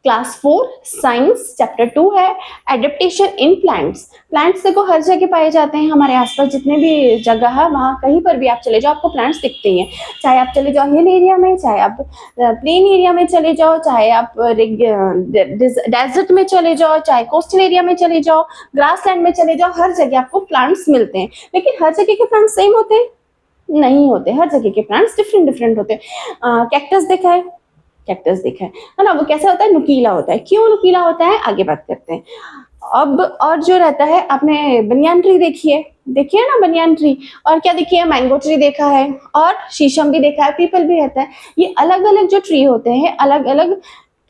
Class 4 science chapter 2 है adaptation in plants. Plants देखो हर जगह पाए जाते हैं, हमारे आसपास जितने भी जगह है वहाँ कहीं पर भी आप चले जाओ आपको प्लांट्स दिखते ही हैं। चाहे आप चले जाओ हिल एरिया में, चाहे आप प्लेन एरिया में चले जाओ, चाहे आप डेजर्ट में चले जाओ, चाहे कोस्टल एरिया में चले जाओ, ग्रासलैंड में चले जाओ, हर जगह आपको प्लांट्स मिलते हैं। लेकिन हर जगह के प्लांट्स सेम होते हैं? नहीं होते, हर जगह के प्लांट्स डिफरेंट डिफरेंट होते हैं। कैक्टस देखा है? कैक्टस देखा है ना? वो कैसा होता है? नुकीला होता है। क्यों नुकीला होता है आगे बात करते हैं। अब और जो रहता है, आपने बनियान ट्री देखी है? देखिए ना बनियान ट्री। और क्या देखिए? मैंगो ट्री देखा है और शीशम भी देखा है, पीपल भी रहता है। ये अलग अलग जो ट्री होते हैं अलग अलग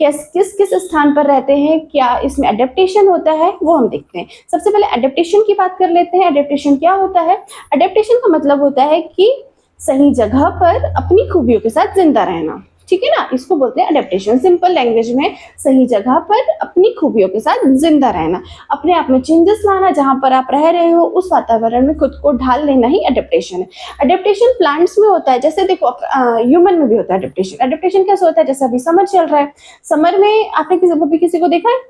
किस किस किस स्थान पर रहते हैं, क्या इसमें अडेप्टेशन होता है वो हम देखते हैं। सबसे पहले अडेप्टेशन की बात कर लेते हैं। अडेप्टेशन क्या होता है? अडेप्टेशन का मतलब होता है कि सही जगह पर अपनी खूबियों के साथ जिंदा रहना, ठीक है ना? इसको बोलते हैं अडेप्टेशन। सिंपल लैंग्वेज में सही जगह पर अपनी खूबियों के साथ जिंदा रहना, अपने आप में चेंजेस लाना, जहां पर आप रह रहे हो उस वातावरण में खुद को ढाल लेना ही अडेप्टेशन है। अडेप्टेशन प्लांट्स में होता है, जैसे देखो ह्यूमन में भी होता है अडेप्टेशन। अडेप्टेशन कैसे होता है? जैसे अभी समर चल रहा है, समर में आपने किसी को देखा है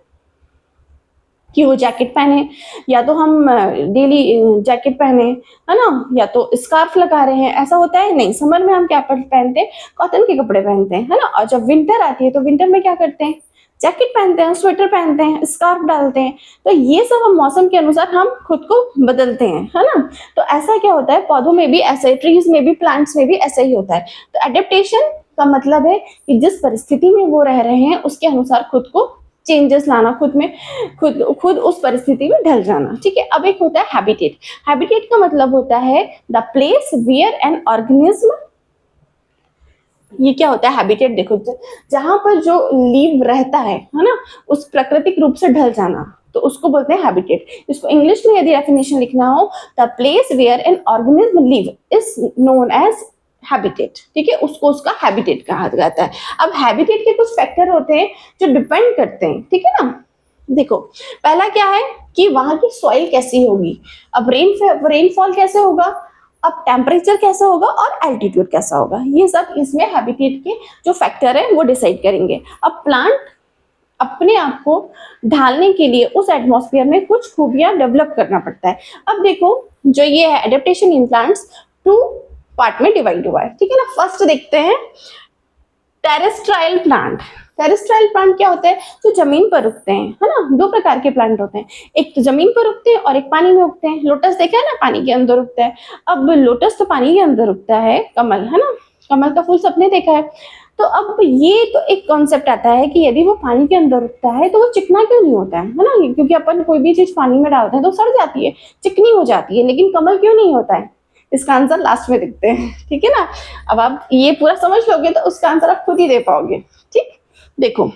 कि वो जैकेट पहने, या तो हम डेली जैकेट पहने, है ना, या तो स्कार्फ लगा रहे हैं, ऐसा होता है? नहीं। समर में हम क्या पहनते हैं? कॉटन के कपड़े पहनते हैं, है ना। और जब विंटर आती है तो विंटर में क्या करते हैं? जैकेट पहनते हैं, स्वेटर पहनते हैं, स्कार्फ डालते हैं। तो ये सब हम मौसम के अनुसार हम खुद को बदलते हैं, है ना। तो ऐसा क्या होता है? पौधों में भी ऐसे, ट्रीज में भी, प्लांट्स में भी ऐसा ही होता है। तो एडेप्टेशन का मतलब है कि जिस परिस्थिति में वो रह रहे हैं उसके अनुसार खुद को चेंजेस लाना, खुद में खुद उस परिस्थिति में ढल जाना, ठीक है। अब एक होता है हैबिटेट। हैबिटेट का मतलब होता है the place where an organism, ये क्या होता है हैबिटेट? देखो जहां पर जो लीव रहता है ना, उस प्राकृतिक रूप से ढल जाना, तो उसको बोलते हैं हैबिटेट। इसको इंग्लिश में यदि डेफिनेशन लिखना हो, the place where an organism live is known as habitat, ठीक है। उसको उसका हैबिटेट कहा जाता है। अब हैबिटेट के कुछ फैक्टर होते हैं जो डिपेंड करते हैं, ठीक है ना। देखो पहला क्या है कि वहां की सॉइल कैसी होगी, अब रेनफॉल कैसे होगा, अब टेम्परेचर कैसा होगा और एल्टीट्यूड कैसा होगा, ये सब इसमें हैबिटेट के जो फैक्टर है वो डिसाइड करेंगे। अब प्लांट अपने आप को ढालने के लिए उस एटमॉस्फेयर में कुछ खूबियां डेवलप करना पड़ता है। अब देखो जो ये है adaptation in plants, two part में डिवाइड हुआ है, ठीक है ना। फर्स्ट देखते हैं टेरेस्ट्राइल प्लांट। टेरेस्ट्राइल प्लांट क्या होते हैं? जो जमीन पर उगते हैं, है ना। दो प्रकार के प्लांट होते हैं, एक तो जमीन पर उगते हैं और एक पानी में उगते हैं। लोटस देखा है ना, पानी के अंदर उगता है। अब लोटस तो पानी के अंदर उगता है, कमल, है ना, कमल का फूल सबने देखा है। तो अब ये तो एक कॉन्सेप्ट आता है कि यदि वो पानी के अंदर उगता है तो वो चिकना क्यों नहीं होता है ना, क्योंकि अपन कोई भी चीज पानी में डालते हैं तो सड़ जाती है, चिकनी हो जाती है, लेकिन कमल क्यों नहीं होता है? इसका आंसर लास्ट में देखते हैं, ठीक है ना। अब आप ये पूरा समझ लोगे तो उसका आंसर आप खुद ही दे पाओगे, ठीक। देखो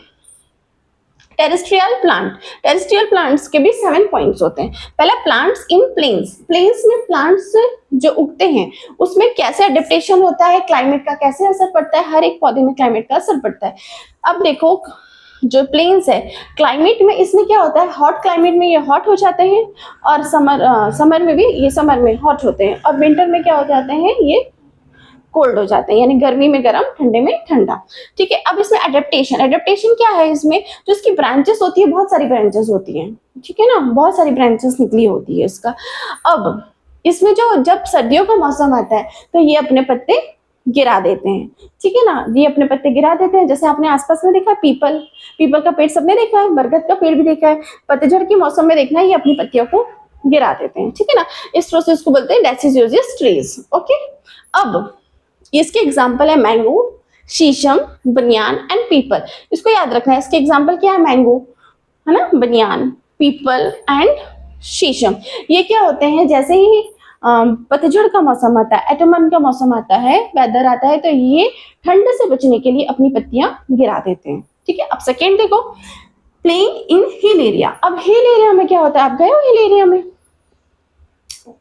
टेरेस्ट्रियल प्लांट्स के भी 7 पॉइंट्स होते हैं। पहला प्लांट्स इन प्लेन्स। प्लेन्स में प्लांट्स जो उगते हैं उसमें कैसे अडेप्टेशन होता है, क्लाइमेट का कैसे असर पड़ता है, हर एक पौधे में क्लाइमेट का असर पड़ता है। अब देखो जो प्लेन्स है, क्लाइमेट में इसमें क्या होता है, हॉट क्लाइमेट में ये हॉट हो जाते हैं, और समर में भी ये समर में हॉट होते हैं, और विंटर में क्या हो जाते हैं, ये कोल्ड हो जाते हैं, यानी गर्मी में गर्म, ठंडे में ठंडा, ठीक है। अब इसमें एडेप्टेशन क्या है? इसमें जो इसकी ब्रांचेस होती है, बहुत सारी ब्रांचेस होती हैं, ठीक है ना, बहुत सारी ब्रांचेस निकली होती है इसका। अब इसमें जो जब सर्दियों का मौसम आता है तो ये अपने पत्ते गिरा देते हैं, ठीक है ना, ये अपने पत्ते गिरा देते हैं। जैसे आपने आसपास में देखा पीपल का पेड़ सबने देखा है, बरगद का पेड़ भी देखा है, पतझड़ के मौसम में देखना ये अपनी पत्तियों को गिरा देते हैं, ठीक है ना। इस प्रोसेस को बोलते हैं डेसिडुअस ट्रीज, ओके। अब इसके एग्जाम्पल है मैंगो, शीशम, बनियान एंड पीपल। इसको याद रखना है, इसके एग्जाम्पल क्या है? मैंगो, है ना, बनियान, पीपल एंड शीशम। ये क्या होते हैं? जैसे ही पतझड़ का मौसम आता है, ऑटमन का मौसम आता है, वेदर आता है, तो ये ठंड से बचने के लिए अपनी पत्तियां गिरा देते हैं, ठीक है। अब सेकेंड देखो, प्लेइंग इन हिल एरिया। अब हिल एरिया में क्या होता है? आप गए हो हिल एरिया में?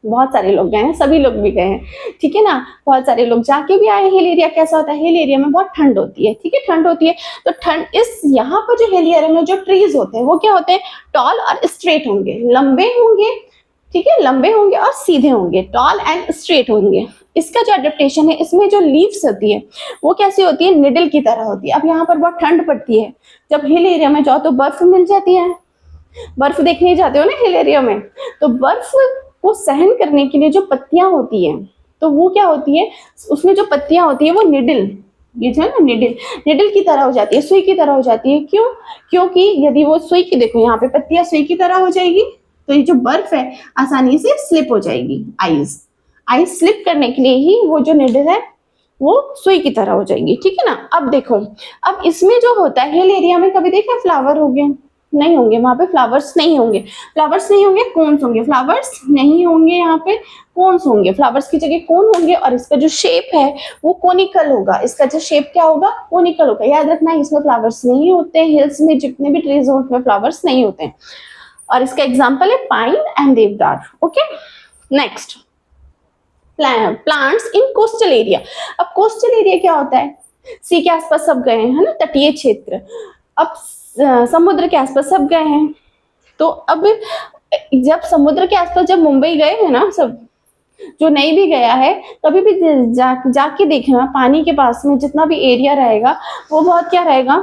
बहुत सारे लोग गए हैं, सभी लोग भी गए हैं, ठीक है ना, बहुत सारे लोग जाके भी आए। हिल एरिया कैसा होता है? हिल एरिया में बहुत ठंड होती है, ठीक है, ठंड होती है। तो ठंड इस यहाँ पर जो हिल एरिया में जो ट्रीज होते हैं वो क्या होते हैं? टॉल और स्ट्रेट होंगे, लंबे होंगे, ठीक है, लंबे होंगे और सीधे होंगे, टॉल एंड स्ट्रेट होंगे। इसका जो एडेप्टेशन है, इसमें जो लीव्स होती है वो कैसी होती है, निडल की तरह होती है। अब यहाँ पर बहुत ठंड पड़ती है, जब हिल एरिया में जाओ तो बर्फ मिल जाती है, बर्फ देखने जाते हो ना हिल एरिया में, तो बर्फ को सहन करने के लिए जो पत्तियां होती है, तो वो क्या होती है, उसमें जो पत्तियां होती है वो निडल, ये जो है ना निडल, निडल की तरह हो जाती है, सुई की तरह हो जाती है। क्यों? क्योंकि यदि वो सुई की, देखो यहाँ पे पत्तियां सुई की तरह हो जाएगी, तो ये जो बर्फ है आसानी से स्लिप हो जाएगी। आइस आइस स्लिप करने के लिए ही वो जो निडल है वो सुई की तरह हो जाएगी, ठीक है ना। अब देखो, अब इसमें जो होता है, हिल एरिया में कभी देखा फ्लावर हो गए, नहीं होंगे, वहां पे फ्लावर्स नहीं होंगे, फ्लावर्स नहीं होंगे, कोन्स होंगे, फ्लावर्स नहीं होंगे, यहाँ पे कोन्स होंगे, फ्लावर्स की जगह कोन होंगे, और इसका जो शेप है वो कोनिकल होगा। इसका जो शेप क्या होगा, कोनिकल होगा। याद रखना, इसमें फ्लावर्स नहीं होते हैं, हिल्स में जितने भी ट्रीज हो उसमें फ्लावर्स नहीं होते हैं। और इसका एग्जाम्पल है पाइन एंड देवदार। ओके, नेक्स्ट, प्लांट्स इन कोस्टल एरिया। अब कोस्टल एरिया क्या होता है, सी के आसपास सब गए हैं, है ना, तटीय क्षेत्र। अब समुद्र के आसपास सब गए हैं, तो अब जब समुद्र के आसपास जब मुंबई गए हैं ना सब, जो नहीं भी गया है कभी भी जाके देखना, पानी के पास में जितना भी एरिया रहेगा वो बहुत क्या रहेगा,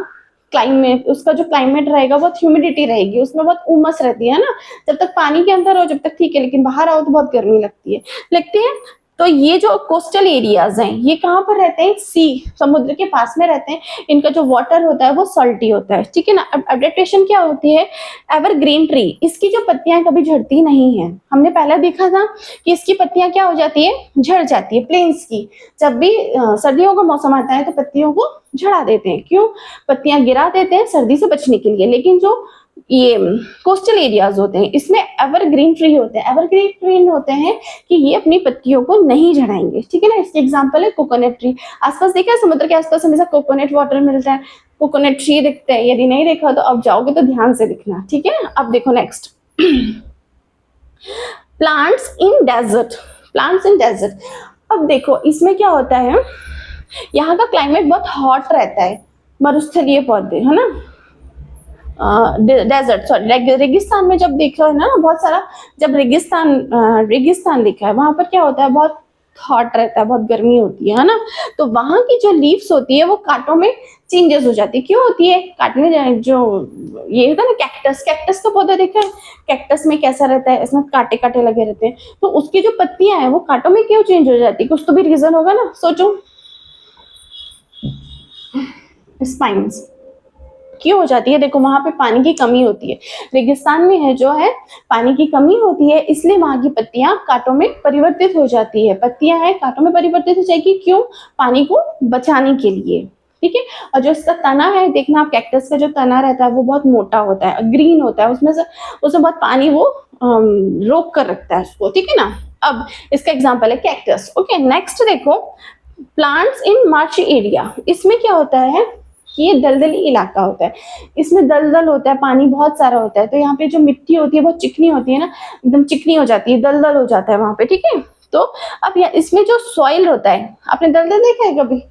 क्लाइमेट, उसका जो क्लाइमेट रहेगा बहुत ह्यूमिडिटी रहेगी, उसमें बहुत उमस रहती है ना। जब तक पानी के अंदर हो जब तक ठीक है, लेकिन बाहर आओ तो बहुत गर्मी लगती है। तो ये जो कोस्टल एरियाज हैं ये कहाँ पर रहते हैं, सी, समुद्र के पास में रहते हैं। इनका जो वाटर होता है वो सॉल्टी होता है, ठीक है ना। अब एडेप्टेशन क्या होती है, एवरग्रीन ट्री, इसकी जो पत्तियां कभी झड़ती नहीं है। हमने पहले देखा था कि इसकी पत्तियां क्या हो जाती है, झड़ जाती है। प्लेन्स की जब भी सर्दियों का मौसम आता है तो पत्तियों को झड़ा देते हैं, क्यों, पत्तियां गिरा देते हैं सर्दी से बचने के लिए। लेकिन जो ये कोस्टल एरियाज होते हैं इसमें एवरग्रीन ट्री होते हैं। एवरग्रीन ट्री होते हैं कि ये अपनी पत्तियों को नहीं झड़ाएंगे, ठीक है ना। इसके एग्जांपल है कोकोनट ट्री। आसपास देखा है, समुद्र के आसपास हमेशा कोकोनट वाटर मिलता है, कोकोनट ट्री दिखते हैं। यदि नहीं देखा तो अब जाओगे तो ध्यान से दिखना, ठीक है। अब देखो next, plants in desert. Plants in desert, अब देखो इसमें क्या होता है, यहाँ का क्लाइमेट बहुत हॉट रहता है, मरुस्थलीय पौधे, है ना, डेजर्ट सॉरी रेगिस्तान में जब देखा है ना बहुत सारा, जब रेगिस्तान देखा है वहां पर क्या होता है, बहुत हॉट रहता है, बहुत गर्मी होती है ना। तो वहां की जो लीव्स होती है वो कांटों में चेंजेस हो जाती है। क्यों होती है, काटने जो ये होता है ना, कैक्टस का पौधा देखा है, कैक्टस में कैसा रहता है, इसमें कांटे कांटे लगे रहते हैं, तो उसकी जो पत्तियां हैं वो कांटों में क्यों चेंज हो जाती है, कुछ तो भी रीजन होगा ना, सोचो। स्पाइन्स क्यों हो जाती है, देखो वहां पे पानी की कमी होती है, रेगिस्तान में है जो है पानी की कमी होती है, इसलिए वहां की पत्तियां कांटों में परिवर्तित हो जाती है। पत्तियां हैं कांटों में परिवर्तित हो जाएगी, क्यों, पानी को बचाने के लिए, ठीक है। और जो इसका तना है, देखना आप, कैक्टस का जो तना रहता है वो बहुत मोटा होता है, ग्रीन होता है, उसमें बहुत पानी वो रोक कर रखता है उसको, ठीक है ना। अब इसका एग्जाम्पल है कैक्टस। ओके, नेक्स्ट देखो, प्लांट्स इन मार्श एरिया। इसमें क्या होता है, ये दलदली इलाका होता है, इसमें दलदल होता है, पानी बहुत सारा होता है, तो यहाँ पे जो मिट्टी होती है बहुत चिकनी होती है ना, एकदम चिकनी हो जाती है, दलदल हो जाता है वहां पे, ठीक है। तो अब इसमें जो सॉइल होता है, आपने दलदल देखा है कभी,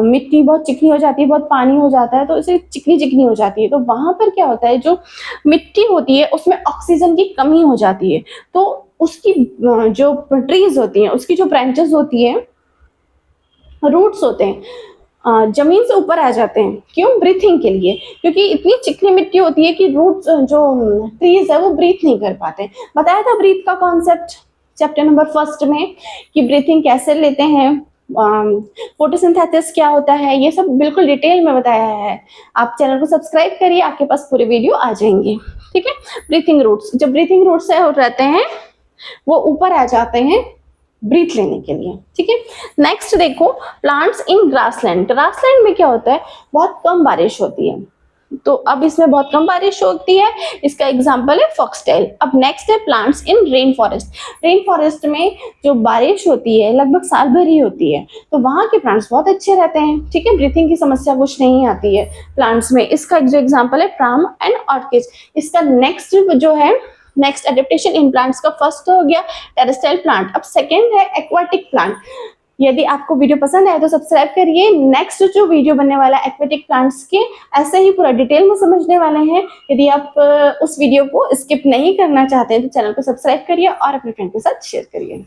मिट्टी बहुत चिकनी हो जाती है, बहुत पानी हो जाता है तो इसे चिकनी चिकनी हो जाती है। तो वहां पर क्या होता है, जो मिट्टी होती है उसमें ऑक्सीजन की कमी हो जाती है, तो उसकी जो ट्रीज होती है उसकी जो ब्रांचेस होती है, रूट्स होते हैं, जमीन से ऊपर आ जाते हैं, क्यों, ब्रीथिंग के लिए, क्योंकि इतनी चिकनी मिट्टी होती है कि रूट्स जो ट्रीज है वो ब्रीथ नहीं कर पाते। बताया था ब्रीथ का कॉन्सेप्ट चैप्टर नंबर 1 में कि ब्रीथिंग कैसे लेते हैं, फोटोसिंथेसिस क्या होता है, ये सब बिल्कुल डिटेल में बताया है। आप चैनल को सब्सक्राइब करिए, आपके पास पूरे वीडियो आ जाएंगे, ठीक है। ब्रीथिंग रूट्स, जब ब्रीथिंग रूट्स रहते हैं वो ऊपर आ जाते हैं ब्रीथ लेने के लिए, ठीक है। नेक्स्ट देखो, प्लांट्स इन ग्रासलैंड। ग्रासलैंड में क्या होता है, बहुत कम बारिश होती है, तो अब इसमें बहुत कम बारिश होती है, इसका एग्जांपल है फॉक्सटेल। अब नेक्स्ट है plants in rain forest. Rain forest में जो बारिश होती है लगभग साल भर ही होती है, तो वहां के प्लांट्स बहुत अच्छे रहते हैं, ठीक है, ब्रीथिंग की समस्या कुछ नहीं आती है प्लांट्स में। इसका जो एग्जाम्पल है प्राम एंड ऑर्किड। इसका नेक्स्ट जो है, नेक्स्ट एडेप्टेशन इन प्लांट्स का फर्स्ट हो गया टेरेस्ट्रियल प्लांट। अब सेकेंड है एक्वाटिक प्लांट। यदि आपको वीडियो पसंद आए तो सब्सक्राइब करिए। नेक्स्ट जो वीडियो बनने वाला है एक्वेटिक प्लांट्स के, ऐसे ही पूरा डिटेल में समझने वाले हैं। यदि आप उस वीडियो को स्किप नहीं करना चाहते हैं तो चैनल को सब्सक्राइब करिए और अपने फ्रेंड के साथ शेयर करिए।